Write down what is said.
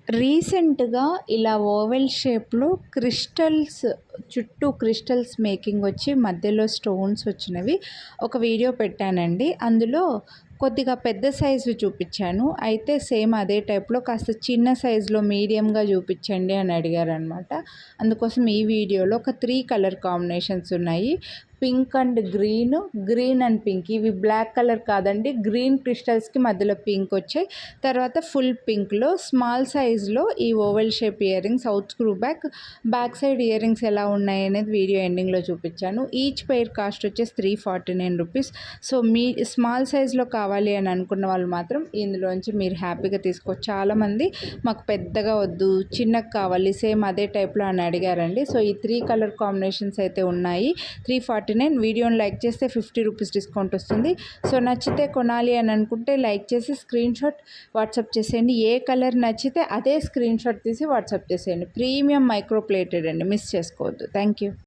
రీసెంట్‌గా ఇలా ఓవెల్ షేప్‌లో చుట్టూ క్రిస్టల్స్ మేకింగ్ వచ్చి మధ్యలో స్టోన్స్ వచ్చినవి ఒక వీడియో పెట్టానండి. అందులో కొద్దిగా పెద్ద సైజు చూపించాను. అయితే సేమ్ అదే టైప్‌లో కాస్త చిన్న సైజులో మీడియంగా చూపించండి అని అడిగారనమాట. అందుకోసం ఈ వీడియోలో ఒక 3 కలర్ కాంబినేషన్స్ ఉన్నాయి. Pink and green, green and pink. ఇవి బ్లాక్ కలర్ కాదండి. గ్రీన్ క్రిస్టల్స్‌కి మధ్యలో పింక్ వచ్చాయి. తర్వాత ఫుల్ పింక్‌లో స్మాల్ సైజ్‌లో ఈ oval shape ear rings, south screw back side ear rings ఎలా ఉన్నాయి అనేది వీడియో ఎండింగ్‌లో చూపించాను. ఈచ్ పెయిర్ కాస్ట్ వచ్చేసి 349 రూపీస్. సో మీ స్మాల్ సైజ్‌లో కావాలి అని అనుకున్న వాళ్ళు మాత్రం ఇందులోంచి మీరు హ్యాపీగా తీసుకోవచ్చు. చాలామంది మాకు పెద్దగా వద్దు, చిన్నగా కావాలి, సేమ్ అదే టైప్‌లో అని అడిగారండి. సో ఈ 3 కలర్ కాంబినేషన్స్ అయితే ఉన్నాయి. 349. వీడియోని లైక్ చేస్తే 50 రూపీస్ డిస్కౌంట్ వస్తుంది. సో నచ్చితే కొనాలి అని అనుకుంటే లైక్ చేసి స్క్రీన్ షాట్ వాట్సాప్ చేసేయండి. ఏ కలర్ నచ్చితే అదే స్క్రీన్ షాట్ తీసి వాట్సాప్ చేసేయండి. ప్రీమియం మైక్రో ప్లేటెడ్ అండి, మిస్ చేసుకోవద్దు. Thank you.